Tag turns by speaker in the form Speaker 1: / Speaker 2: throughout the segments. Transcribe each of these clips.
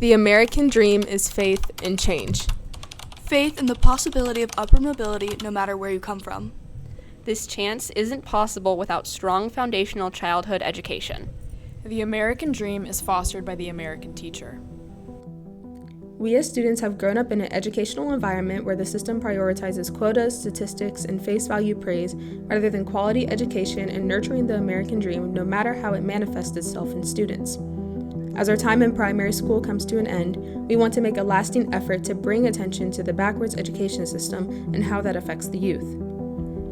Speaker 1: The American dream is faith in change.
Speaker 2: Faith in the possibility of upward mobility no matter where you come from.
Speaker 3: This chance isn't possible without strong foundational childhood education.
Speaker 4: The American dream is fostered by the American teacher.
Speaker 1: We as students have grown up in an educational environment where the system prioritizes quotas, statistics, and face value praise rather than quality education and nurturing the American dream no matter how it manifests itself in students. As our time in primary school comes to an end, we want to make a lasting effort to bring attention to the backwards education system and how that affects the youth.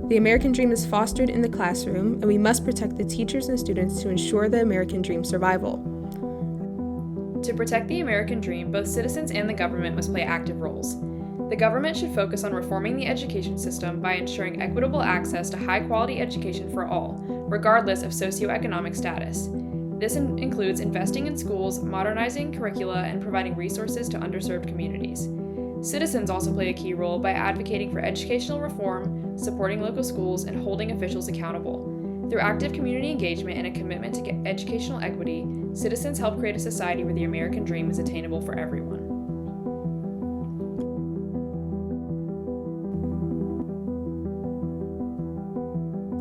Speaker 1: The American dream is fostered in the classroom, and we must protect the teachers and students to ensure the American dream's survival.
Speaker 5: To protect the American dream, both citizens and the government must play active roles. The government should focus on reforming the education system by ensuring equitable access to high-quality education for all, regardless of socioeconomic status. This includes investing in schools, modernizing curricula, and providing resources to underserved communities. Citizens also play a key role by advocating for educational reform, supporting local schools, and holding officials accountable. Through active community engagement and a commitment to educational equity, citizens help create a society where the American dream is attainable for everyone.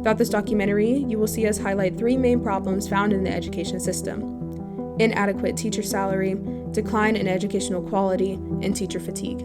Speaker 1: Throughout this documentary, you will see us highlight three main problems found in the education system: inadequate teacher salary, decline in educational quality, and teacher fatigue.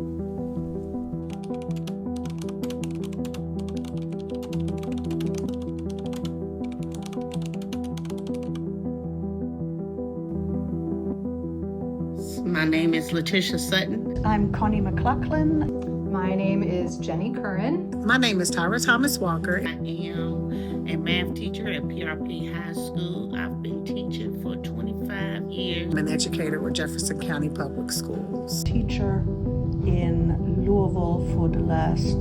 Speaker 6: My name is Letitia Sutton.
Speaker 7: I'm Connie McLaughlin.
Speaker 8: My name is Jenny Curran.
Speaker 9: My name is Tyra Thomas Walker.
Speaker 6: I am a math teacher at PRP High School. I've been teaching for 25 years.
Speaker 9: I'm an educator with Jefferson County Public Schools.
Speaker 7: Teacher in Louisville for the last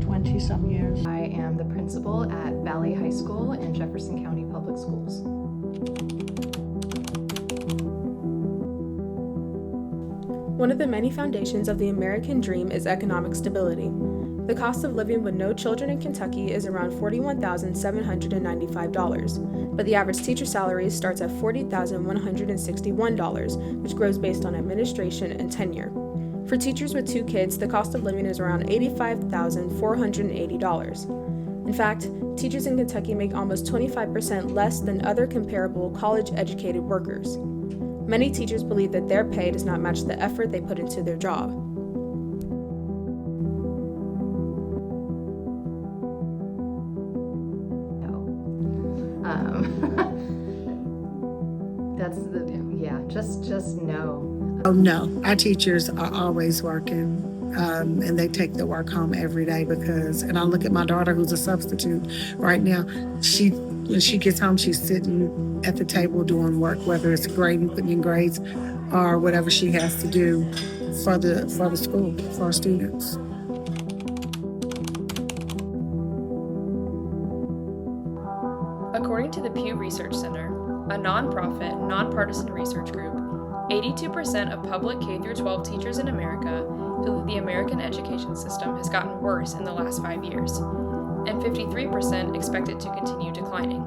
Speaker 7: 20-some years.
Speaker 8: I am the principal at Valley High School in Jefferson County Public Schools.
Speaker 1: One of the many foundations of the American dream is economic stability. The cost of living with no children in Kentucky is around $41,795, but the average teacher salary starts at $40,161, which grows based on administration and tenure. For teachers with 2 kids, the cost of living is around $85,480. In fact, teachers in Kentucky make almost 25% less than other comparable college-educated workers. Many teachers believe that their pay does not match the effort they put into their job.
Speaker 8: Just no.
Speaker 9: Oh no, our teachers are always working, and they take their work home every day and I look at my daughter who's a substitute right now. When she gets home, she's sitting at the table doing work, whether it's grading, putting in grades, or whatever she has to do for the school, for our students.
Speaker 5: According to the Pew Research Center, a nonprofit, nonpartisan research group, 82% of public K-12 teachers in America feel that the American education system has gotten worse in the last 5 years, and 53% expect it to continue declining.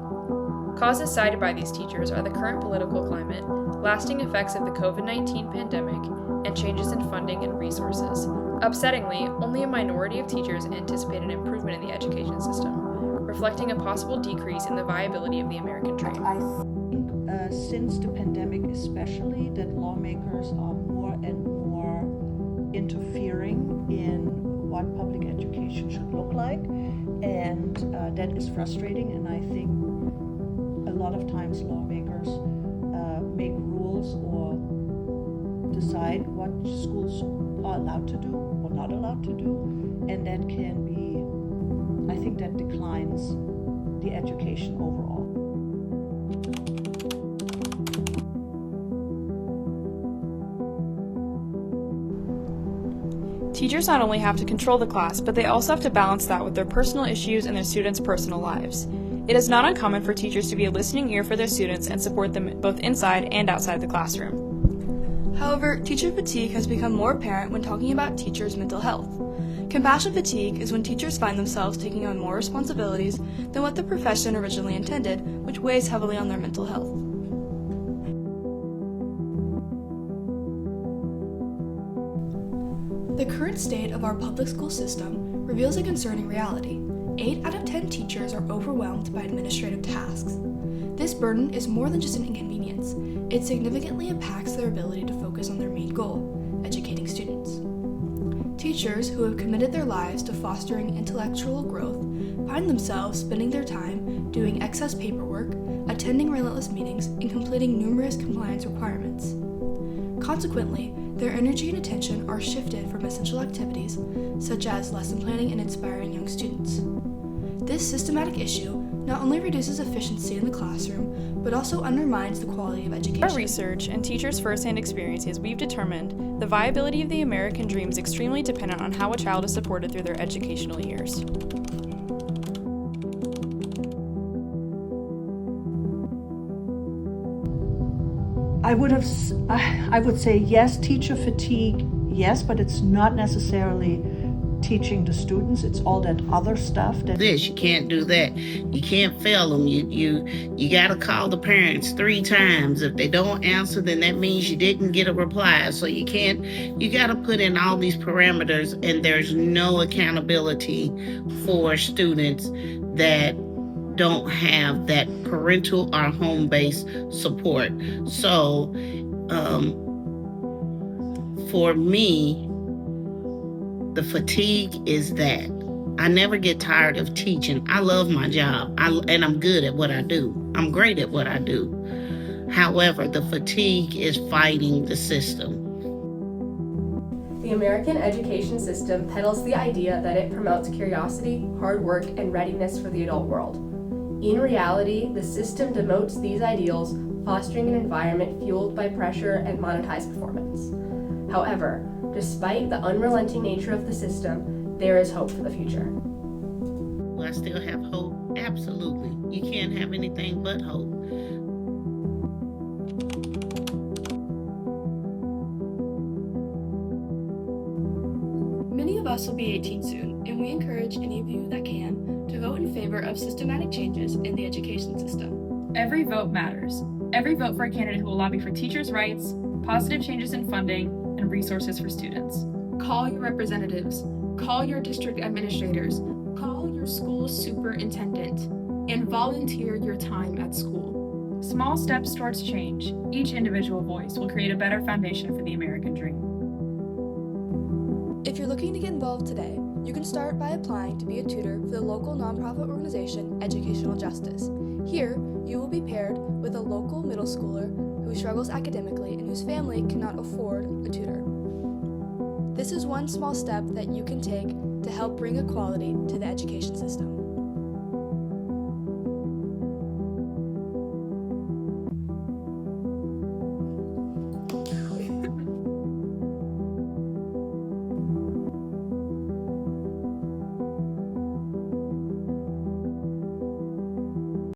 Speaker 5: Causes cited by these teachers are the current political climate, lasting effects of the COVID-19 pandemic, and changes in funding and resources. Upsettingly, only a minority of teachers anticipate an improvement in the education system, reflecting a possible decrease in the viability of the American dream.
Speaker 7: I think since the pandemic especially, that lawmakers are more and more interfering in what public education should look like, and that is frustrating. And I think a lot of times lawmakers make rules or decide what schools are allowed to do or not allowed to do, and that can be, I think that declines the education overall.
Speaker 4: Teachers not only have to control the class, but they also have to balance that with their personal issues and their students' personal lives. It is not uncommon for teachers to be a listening ear for their students and support them both inside and outside the classroom.
Speaker 2: However, teacher fatigue has become more apparent when talking about teachers' mental health. Compassion fatigue is when teachers find themselves taking on more responsibilities than what the profession originally intended, which weighs heavily on their mental health. The current state of our public school system reveals a concerning reality. 8 out of 10 teachers are overwhelmed by administrative tasks. This burden is more than just an inconvenience. It significantly impacts their ability to focus on their main goal, educating students. Teachers who have committed their lives to fostering intellectual growth find themselves spending their time doing excess paperwork, attending relentless meetings, and completing numerous compliance requirements. Consequently, their energy and attention are shifted from essential activities such as lesson planning and inspiring young students. This systematic issue not only reduces efficiency in the classroom, but also undermines the quality of education.
Speaker 4: Our research and teachers' firsthand experiences, we've determined the viability of the American dream is extremely dependent on how a child is supported through their educational years.
Speaker 7: I would say yes, teacher fatigue, yes, but it's not necessarily teaching the students. It's all that other stuff that
Speaker 6: You can't do that. You can't fail them. You got to call the parents 3 times. If they don't answer, then that means you didn't get a reply. So you got to put in all these parameters, and there's no accountability for students that don't have that parental or home-based support. So for me, the fatigue is that I never get tired of teaching. I love my job, and I'm good at what I do. I'm great at what I do. However, the fatigue is fighting the system.
Speaker 10: The American education system peddles the idea that it promotes curiosity, hard work, and readiness for the adult world. In reality, the system demotes these ideals, fostering an environment fueled by pressure and monetized performance. However, despite the unrelenting nature of the system, there is hope for the future.
Speaker 6: Do I still have hope? Absolutely. You can't have anything but hope.
Speaker 2: Many of us will be 18 soon, and we encourage any of you that can to vote in favor of systematic changes in the education system.
Speaker 11: Every vote matters. Every vote for a candidate who will lobby for teachers' rights, positive changes in funding, and resources for students.
Speaker 1: Call your representatives, call your district administrators, call your school superintendent, and volunteer your time at school.
Speaker 11: Small steps towards change, each individual voice will create a better foundation for the American dream.
Speaker 2: If you're looking to get involved today, you can start by applying to be a tutor for the local nonprofit organization Educational Justice. Here, you will be paired with a local middle schooler who struggles academically and whose family cannot afford a tutor. This is one small step that you can take to help bring equality to the education system.